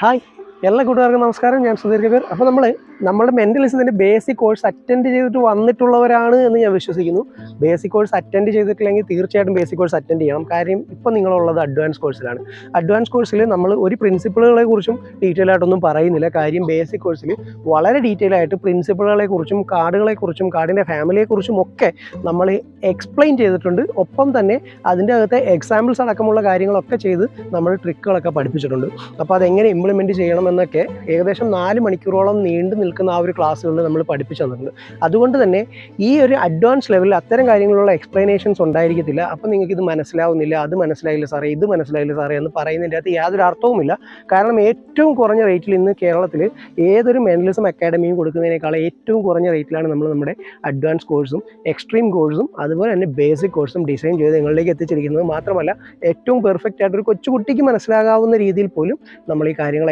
Hi എല്ലാ കൂട്ടുകാർക്കും നമസ്കാരം. ഞാൻ സുധീർ കബീർ. അപ്പോൾ നമ്മുടെ മെൻ്റലിസത്തിൻ്റെ ബേസിക് കോഴ്സ് അറ്റൻഡ് ചെയ്തിട്ട് വന്നിട്ടുള്ളവരാണ് എന്ന് ഞാൻ വിശ്വസിക്കുന്നു. ബേസിക് കോഴ്സ് അറ്റൻഡ് ചെയ്തിട്ടില്ലെങ്കിൽ തീർച്ചയായിട്ടും ബേസിക് കോഴ്സ് അറ്റൻഡ് ചെയ്യണം. കാര്യം ഇപ്പോൾ നിങ്ങളുള്ളത് അഡ്വാൻസ് കോഴ്സിലാണ്. അഡ്വാൻസ് കോഴ്സിൽ നമ്മൾ ഒരു പ്രിൻസിപ്പിളുകളെ കുറിച്ചും ഡീറ്റെയിൽ ആയിട്ടൊന്നും പറയുന്നില്ല. കാര്യം ബേസിക് കോഴ്സിൽ വളരെ ഡീറ്റെയിൽ ആയിട്ട് പ്രിൻസിപ്പിളുകളെ കുറിച്ചും കാർഡുകളെക്കുറിച്ചും കാർഡിൻ്റെ ഫാമിലിയെക്കുറിച്ചും ഒക്കെ നമ്മൾ എക്സ്പ്ലെയിൻ ചെയ്തിട്ടുണ്ട്. ഒപ്പം തന്നെ അതിൻ്റെ അകത്തെ എക്സാമ്പിൾസ് അടക്കമുള്ള കാര്യങ്ങളൊക്കെ ചെയ്ത് നമ്മൾ ട്രിക്കുകളൊക്കെ പഠിപ്പിച്ചിട്ടുണ്ട്. അപ്പോൾ അതെങ്ങനെ ഇംപ്ലിമെൻറ്റ് ചെയ്യണമെന്നൊക്കെ ഏകദേശം 4 മണിക്കൂറോളം നീണ്ടു നിൽക്കുന്ന ആ ഒരു ക്ലാസ്സുകളിൽ നമ്മൾ പഠിപ്പിച്ചു തന്നിട്ടുണ്ട്. അതുകൊണ്ട് തന്നെ ഈ ഒരു അഡ്വാൻസ് ലെവലിൽ അത്തരം കാര്യങ്ങളുള്ള എക്സ്പ്ലനേഷൻസ് ഉണ്ടായിരിക്കത്തില്ല. അപ്പോൾ നിങ്ങൾക്ക് ഇത് മനസ്സിലാവുന്നില്ല, അത് മനസ്സിലായില്ല സാറേ, ഇത് മനസ്സിലായില്ല സാറേ എന്ന് പറയുന്നതിൻ്റെ അകത്ത് യാതൊരു അർത്ഥവുമില്ല. കാരണം ഏറ്റവും കുറഞ്ഞ റേറ്റിൽ ഇന്ന് കേരളത്തിൽ ഏതൊരു മെൻ്റലിസം അക്കാഡമിയും കൊടുക്കുന്നതിനേക്കാൾ ഏറ്റവും കുറഞ്ഞ റേറ്റിലാണ് നമ്മൾ നമ്മുടെ അഡ്വാൻസ് കോഴ്സും എക്സ്ട്രീം കോഴ്സും അതുപോലെ തന്നെ ബേസിക് കോഴ്സും ഡിസൈൻ ചെയ്ത് നിങ്ങളിലേക്ക് എത്തിച്ചിരിക്കുന്നത്. മാത്രമല്ല ഏറ്റവും പെർഫെക്റ്റ് ആയിട്ട് ഒരു കൊച്ചുകുട്ടിക്ക് മനസ്സിലാകാവുന്ന രീതിയിൽ പോലും നമ്മൾ ഈ കാര്യങ്ങൾ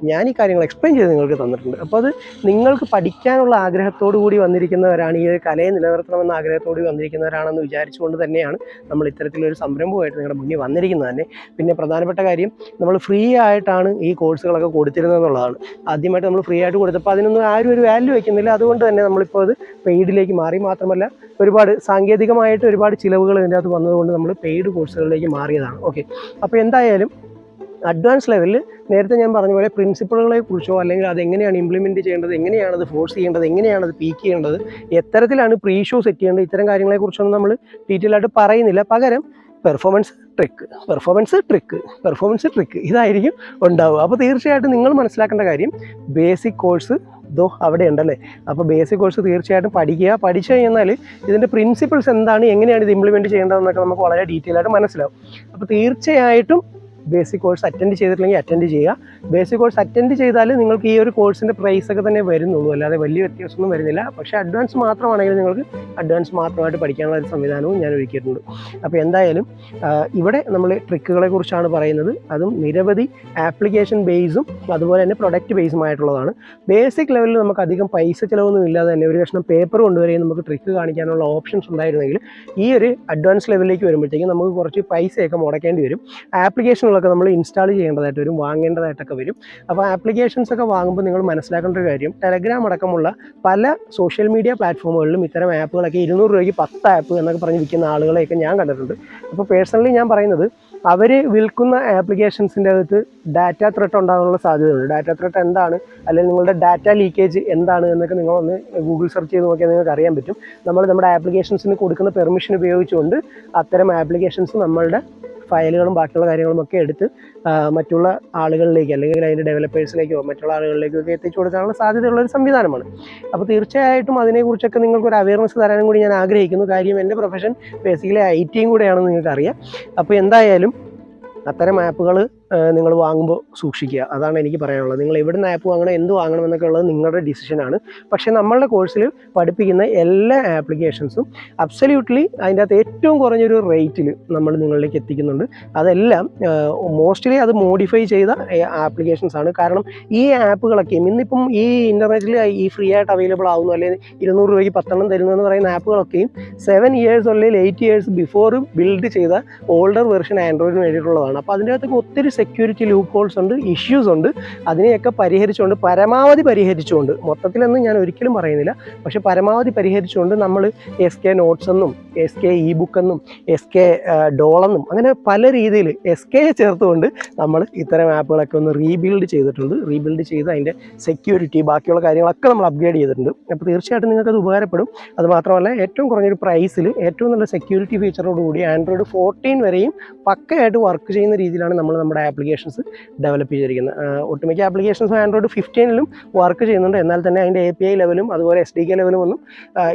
ഞാൻ ഈ കാര്യങ്ങൾ എക്സ്പ്ലെയിൻ ചെയ്ത് നിങ്ങൾക്ക് തന്നിട്ടുണ്ട്. അപ്പോൾ അത് നിങ്ങൾക്ക് പഠിക്കാനുള്ള ആഗ്രഹത്തോടു കൂടി വന്നിരിക്കുന്നവരാണ്, ഈ ഒരു കലയെ നിലനിർത്തണമെന്ന ആഗ്രഹത്തോടു കൂടി വന്നിരിക്കുന്നവരാണെന്ന് വിചാരിച്ചുകൊണ്ട് തന്നെയാണ് നമ്മൾ ഇത്തരത്തിലൊരു സംരംഭമായിട്ട് നിങ്ങളുടെ മുന്നിൽ വന്നിരിക്കുന്നത് തന്നെ. പിന്നെ പ്രധാനപ്പെട്ട കാര്യം, നമ്മൾ ഫ്രീ ആയിട്ടാണ് ഈ കോഴ്സുകളൊക്കെ കൊടുത്തിരുന്നതെന്നുള്ളതാണ്. ആദ്യമായിട്ട് നമ്മൾ ഫ്രീ ആയിട്ട് കൊടുത്തപ്പോൾ അതിനൊന്നും ആരും ഒരു വാല്യൂ വയ്ക്കുന്നില്ല. അതുകൊണ്ട് തന്നെ നമ്മളിപ്പോൾ അത് പെയ്ഡിലേക്ക് മാറി. മാത്രമല്ല ഒരുപാട് സാങ്കേതികമായിട്ട് ഒരുപാട് ചിലവുകൾ ഇതിൻ്റെ അകത്ത് വന്നതുകൊണ്ട് നമ്മൾ പെയ്ഡ് കോഴ്സുകളിലേക്ക് മാറിയതാണ്. ഓക്കെ, അപ്പോൾ എന്തായാലും അഡ്വാൻസ് ലെവലിൽ നേരത്തെ ഞാൻ പറഞ്ഞ പോലെ പ്രിൻസിപ്പിളുകളെ കുറിച്ചോ അല്ലെങ്കിൽ അതെങ്ങനെയാണ് ഇംപ്ലിമെൻറ്റ് ചെയ്യേണ്ടത്, എങ്ങനെയാണത് ഫോഴ്സ് ചെയ്യേണ്ടത്, എങ്ങനെയാണത് പീക്ക് ചെയ്യേണ്ടത്, എത്തരത്തിലാണ് പ്രീ ഷോ സെറ്റ് ചെയ്യേണ്ടത്, ഇത്തരം കാര്യങ്ങളെക്കുറിച്ചൊന്നും നമ്മൾ ഡീറ്റെയിൽ ആയിട്ട് പറയുന്നില്ല. പകരം പെർഫോമൻസ് ട്രിക്ക് ഇതായിരിക്കും ഉണ്ടാവുക. അപ്പോൾ തീർച്ചയായിട്ടും നിങ്ങൾ മനസ്സിലാക്കേണ്ട കാര്യം, ബേസിക് കോഴ്സ് അവിടെ ഉണ്ടല്ലേ. അപ്പോൾ ബേസിക് കോഴ്സ് തീർച്ചയായിട്ടും പഠിച്ചു കഴിഞ്ഞാൽ ഇതിൻ്റെ പ്രിൻസിപ്പിൾസ് എന്താണ്, എങ്ങനെയാണ് ഇത് ഇംപ്ലിമെൻറ്റ് ചെയ്യേണ്ടതെന്നൊക്കെ നമുക്ക് വളരെ ഡീറ്റെയിൽ ആയിട്ട് മനസ്സിലാവും. അപ്പോൾ തീർച്ചയായിട്ടും ബേസിക് കോഴ്സ് അറ്റൻഡ് ചെയ്തിട്ടില്ലെങ്കിൽ അറ്റൻഡ് ചെയ്യുക. ബേസിക് കോഴ്സ് അറ്റൻഡ് ചെയ്താൽ നിങ്ങൾക്ക് ഈ ഒരു കോഴ്സിൻ്റെ പ്രൈസൊക്കെ തന്നെ വരുന്നുള്ളൂ, അല്ലാതെ വലിയ വ്യത്യാസമൊന്നും വരുന്നില്ല. പക്ഷേ അഡ്വാൻസ് മാത്രമാണെങ്കിൽ നിങ്ങൾക്ക് അഡ്വാൻസ് മാത്രമായിട്ട് പഠിക്കാനുള്ള ഒരു സംവിധാനവും ഞാൻ ഒരുക്കിയിട്ടുണ്ട്. അപ്പോൾ എന്തായാലും ഇവിടെ നമ്മൾ ട്രിക്കുകളെ കുറിച്ചാണ് പറയുന്നത്. അതും നിരവധി ആപ്ലിക്കേഷൻ ബേസും അതുപോലെ തന്നെ പ്രൊഡക്റ്റ് ബേസുമായിട്ടുള്ളതാണ്. ബേസിക് ലെവലിൽ നമുക്ക് അധികം പൈസ ചിലവൊന്നും ഇല്ലാതെ തന്നെ ഒരു കഷ്ണം പേപ്പർ കൊണ്ടുവരികയും നമുക്ക് ട്രിക്ക് കാണിക്കാനുള്ള ഓപ്ഷൻസ് ഉണ്ടായിരുന്നെങ്കിൽ, ഈ ഒരു അഡ്വാൻസ് ലെവലിലേക്ക് വരുമ്പോഴത്തേക്കും നമുക്ക് കുറച്ച് പൈസയൊക്കെ മുടക്കേണ്ടി വരും. ആപ്ലിക്കേഷനുകളൊക്കെ നമ്മൾ ഇൻസ്റ്റാൾ ചെയ്യേണ്ടതായിട്ട് വരും, വാങ്ങേണ്ടതായിട്ടൊക്കെ വരും. അപ്പോൾ ആപ്ലിക്കേഷൻസ് ഒക്കെ വാങ്ങുമ്പോൾ നിങ്ങൾ മനസ്സിലാക്കേണ്ട ഒരു കാര്യം, ടെലഗ്രാം അടക്കമുള്ള പല സോഷ്യൽ മീഡിയ പ്ലാറ്റ്ഫോമുകളിലും ഇത്തരം ആപ്പുകളൊക്കെ 200 രൂപയ്ക്ക് 10 ആപ്പ് എന്നൊക്കെ പറഞ്ഞ് വിൽക്കുന്ന ആളുകളെയൊക്കെ ഞാൻ കണ്ടിട്ടുണ്ട്. അപ്പോൾ പേഴ്സണലി ഞാൻ പറയുന്നത്, അവർ വിൽക്കുന്ന ആപ്ലിക്കേഷൻസിൻ്റെ അകത്ത് ഡാറ്റ ത്രെട്ട് ഉണ്ടാകാനുള്ള സാധ്യതയുണ്ട്. ഡാറ്റ ത്രെട്ട് എന്താണ്, അല്ലെങ്കിൽ നിങ്ങളുടെ ഡാറ്റ ലീക്കേജ് എന്താണ് എന്നൊക്കെ നിങ്ങളൊന്ന് ഗൂഗിൾ സെർച്ച് ചെയ്ത് നോക്കിയാൽ നിങ്ങൾക്ക് അറിയാൻ പറ്റും. നമ്മുടെ ആപ്ലിക്കേഷൻസിന് കൊടുക്കുന്ന പെർമിഷൻ ഉപയോഗിച്ചുകൊണ്ട് അത്തരം ആപ്ലിക്കേഷൻസ് നമ്മളുടെ ഫയലുകളും ബാക്കിയുള്ള കാര്യങ്ങളും ഒക്കെ എടുത്ത് മറ്റുള്ള ആളുകളിലേക്ക് അല്ലെങ്കിൽ അതിൻ്റെ ഡെവലപ്പേഴ്സിലേക്കോ മറ്റുള്ള ആളുകളിലേക്കോ ഒക്കെ എത്തിച്ചു കൊടുക്കാനുള്ള സാധ്യതയുള്ളൊരു സംവിധാനമാണ്. അപ്പോൾ തീർച്ചയായിട്ടും അതിനെക്കുറിച്ചൊക്കെ നിങ്ങൾക്കൊരു അവയർനെസ് തരാനും കൂടി ഞാൻ ആഗ്രഹിക്കുന്നു. കാര്യം എൻ്റെ പ്രൊഫഷൻ ബേസിക്കലി IT കൂടെയാണെന്ന് നിങ്ങൾക്കറിയാം. അപ്പോൾ എന്തായാലും അത്തരം ആപ്പുകൾ നിങ്ങൾ വാങ്ങുമ്പോൾ സൂക്ഷിക്കുക. അതാണ് എനിക്ക് പറയാനുള്ളത്. നിങ്ങൾ എവിടെ നിന്ന് ആപ്പ് വാങ്ങണം, എന്ത് വാങ്ങണം എന്നൊക്കെ ഉള്ളത് നിങ്ങളുടെ ഡിസിഷനാണ്. പക്ഷേ നമ്മളുടെ കോഴ്സിൽ പഠിപ്പിക്കുന്ന എല്ലാ ആപ്ലിക്കേഷൻസും അബ്സല്യൂട്ട്ലി അതിൻ്റെ അകത്ത് ഏറ്റവും കുറഞ്ഞൊരു റേറ്റിൽ നമ്മൾ നിങ്ങളിലേക്ക് എത്തിക്കുന്നുണ്ട്. അതെല്ലാം മോസ്റ്റ്ലി അത് മോഡിഫൈ ചെയ്ത ആപ്ലിക്കേഷൻസാണ്. കാരണം ഈ ആപ്പുകളൊക്കെയും ഇന്നിപ്പം ഈ ഇൻ്റർനെറ്റിൽ ഈ ഫ്രീ ആയിട്ട് അവൈലബിൾ ആവുന്നു, അല്ലെങ്കിൽ 200 രൂപയ്ക്ക് 10 തരുന്നതെന്ന് പറയുന്ന ആപ്പുകളൊക്കെയും 7 years അല്ലെങ്കിൽ 8 years ബിഫോർ ബിൽഡ് ചെയ്ത ഓൾഡർ വെർഷൻ ആൻഡ്രോയിഡിന് വേണ്ടിയിട്ടുള്ളതാണ്. അപ്പോൾ അതിൻ്റെ അകത്തൊക്കെ ഒത്തിരി സെക്യൂരിറ്റി ലൂപ്പ് ഹോൾസ് ഉണ്ട്, ഇഷ്യൂസ് ഉണ്ട്. അതിനെയൊക്കെ പരമാവധി പരിഹരിച്ചുകൊണ്ട്, മൊത്തത്തിലൊന്നും ഞാൻ ഒരിക്കലും പറയുന്നില്ല, പക്ഷേ പരമാവധി പരിഹരിച്ചുകൊണ്ട് നമ്മൾ SK നോട്ട്സ് എന്നും SK ഇ-ബുക്ക് എന്നും SK ഡോളെന്നും അങ്ങനെ പല രീതിയിൽ SK ചേർത്തുകൊണ്ട് നമ്മൾ ഇത്തരം ആപ്പുകളൊക്കെ ഒന്ന് റീബിൽഡ് ചെയ്തിട്ടുണ്ട്. റീബിൽഡ് ചെയ്ത് അതിൻ്റെ സെക്യൂരിറ്റി ബാക്കിയുള്ള കാര്യങ്ങളൊക്കെ നമ്മൾ അപ്ഗ്രേഡ് ചെയ്തിട്ടുണ്ട്. അപ്പോൾ തീർച്ചയായിട്ടും നിങ്ങൾക്കത് ഉപകാരപ്പെടും. അതുമാത്രമല്ല ഏറ്റവും കുറഞ്ഞൊരു പ്രൈസിൽ ഏറ്റവും നല്ല സെക്യൂരിറ്റി ഫീച്ചറോടുകൂടി Android 14 വരെയും പക്കയായിട്ട് വർക്ക് ചെയ്യുന്ന രീതിയിലാണ് നമ്മുടെ ആപ്ലിക്കേഷൻസ് ഡെവലപ്പ് ചെയ്തിരിക്കുന്നത്. ഒട്ടുമിക്ക ആപ്ലിക്കേഷൻസും Android 15-ലും വർക്ക് ചെയ്യുന്നുണ്ട്. എന്നാൽ തന്നെ അതിൻ്റെ API ലെവലും അതുപോലെ SDK ലെവലും ഒന്നും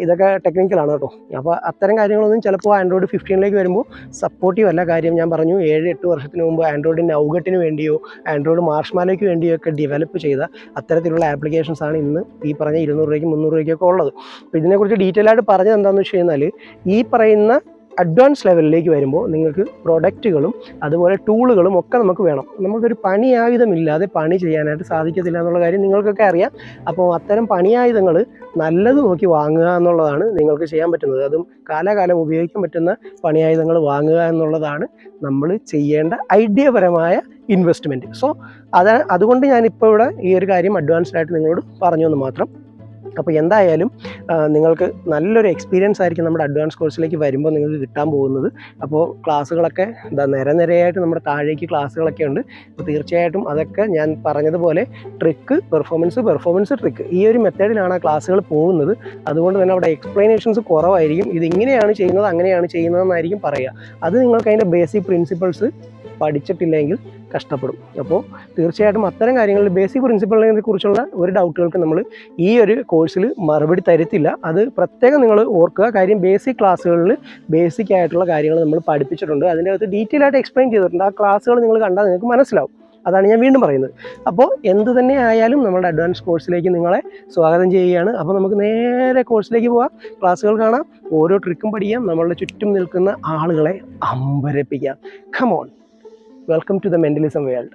ഇതൊക്കെ ടെക്നിക്കലാണ് കേട്ടോ. അപ്പോൾ അത്തരം കാര്യങ്ങളൊന്നും ചിലപ്പോൾ Android 15-ലേക്ക് വരുമ്പോൾ സപ്പോർട്ടീവ് അല്ല. കാര്യം ഞാൻ പറഞ്ഞു, 7-8 വർഷത്തിന് മുമ്പ് Android നൗഗട്ടിന് വേണ്ടിയോ Android മാർഷ്മാലോയ്ക്ക് വേണ്ടിയോ ഒക്കെ ഡെവലപ്പ് ചെയ്ത അത്തരത്തിലുള്ള ആപ്ലിക്കേഷൻസാണ് ഇന്ന് ഈ പറഞ്ഞ 200 രൂപയ്ക്ക് 300 രൂപയ്ക്കൊക്കെ ഉള്ളത്. അപ്പോൾ ഇതിനെക്കുറിച്ച് ഡീറ്റെയിൽ ആയിട്ട് പറഞ്ഞത് എന്താണെന്ന് വെച്ച് കഴിഞ്ഞാൽ, ഈ പറയുന്ന അഡ്വാൻസ് ലെവലിലേക്ക് വരുമ്പോൾ നിങ്ങൾക്ക് പ്രൊഡക്റ്റുകളും അതുപോലെ ടൂളുകളും ഒക്കെ നമുക്ക് വേണം. നമുക്കൊരു പണിയായുധമില്ലാതെ പണി ചെയ്യാനായിട്ട് സാധിക്കത്തില്ല എന്നുള്ള കാര്യം നിങ്ങൾക്കൊക്കെ അറിയാം. അപ്പോൾ അത്തരം പണിയായുധങ്ങൾ നല്ലത് നോക്കി വാങ്ങുക എന്നുള്ളതാണ് നിങ്ങൾക്ക് ചെയ്യാൻ പറ്റുന്നത്. അതും കാലാകാലം ഉപയോഗിക്കാൻ പറ്റുന്ന പണിയായുധങ്ങൾ വാങ്ങുക എന്നുള്ളതാണ് നമ്മൾ ചെയ്യേണ്ട ഐഡിയപരമായ ഇൻവെസ്റ്റ്മെൻറ്റ്. സോ അതുകൊണ്ട് ഞാനിപ്പോൾ ഇവിടെ ഈ ഒരു കാര്യം അഡ്വാൻസ്ഡ് ആയിട്ട് നിങ്ങളോട് പറഞ്ഞു എന്ന് മാത്രം. അപ്പോൾ എന്തായാലും നിങ്ങൾക്ക് നല്ലൊരു എക്സ്പീരിയൻസ് ആയിരിക്കും നമ്മുടെ അഡ്വാൻസ് കോഴ്സിലേക്ക് വരുമ്പോൾ നിങ്ങൾക്ക് കിട്ടാൻ പോകുന്നത്. അപ്പോൾ ക്ലാസ്സുകളൊക്കെ നിരയായിട്ട് നമ്മുടെ താഴേക്ക് ക്ലാസ്സുകളൊക്കെ ഉണ്ട്. അപ്പോൾ തീർച്ചയായിട്ടും അതൊക്കെ ഞാൻ പറഞ്ഞതുപോലെ ട്രിക്ക്, പെർഫോമൻസ് ട്രിക്ക്, ഈ ഒരു മെത്തേഡിലാണ് ആ ക്ലാസ്സുകൾ പോകുന്നത്. അതുകൊണ്ട് തന്നെ അവിടെ എക്സ്പ്ലനേഷൻസ് കുറവായിരിക്കും. ഇതിങ്ങനെയാണ് ചെയ്യുന്നത്, അങ്ങനെയാണ് ചെയ്യുന്നതെന്നായിരിക്കും പറയുക. അത് നിങ്ങൾക്ക് അതിൻ്റെ ബേസിക് പ്രിൻസിപ്പിൾസ് പഠിച്ചിട്ടില്ലെങ്കിൽ കഷ്ടപ്പെടും. അപ്പോൾ തീർച്ചയായിട്ടും അത്തരം കാര്യങ്ങളിൽ ബേസിക് പ്രിൻസിപ്പിളിനെ കുറിച്ചുള്ള ഒരു ഡൗട്ടുകൾക്ക് നമ്മൾ ഈ ഒരു കോഴ്സിൽ മറുപടി തരത്തില്ല. അത് പ്രത്യേകം നിങ്ങൾ ഓർക്കുക. കാര്യം ബേസിക് ക്ലാസ്സുകളിൽ ബേസിക് ആയിട്ടുള്ള കാര്യങ്ങൾ നമ്മൾ പഠിപ്പിച്ചിട്ടുണ്ട്. അതിൻ്റെ അകത്ത് ഡീറ്റെയിൽ ആയിട്ട് എക്സ്പ്ലെയിൻ ചെയ്തിട്ടുണ്ട്. ആ ക്ലാസ്സുകൾ നിങ്ങൾ കണ്ടാൽ നിങ്ങൾക്ക് മനസ്സിലാവും. അതാണ് ഞാൻ വീണ്ടും പറയുന്നത്. അപ്പോൾ എന്ത് തന്നെ ആയാലും നമ്മുടെ അഡ്വാൻസ് കോഴ്സിലേക്ക് നിങ്ങളെ സ്വാഗതം ചെയ്യുകയാണ്. അപ്പോൾ നമുക്ക് നേരെ കോഴ്സിലേക്ക് പോകാം, ക്ലാസ്സുകൾ കാണാം, ഓരോ ട്രിക്കും പഠിക്കാം, നമ്മളുടെ ചുറ്റും നിൽക്കുന്ന ആളുകളെ അമ്പരപ്പിക്കാം. Come on, welcome to the mentalism world.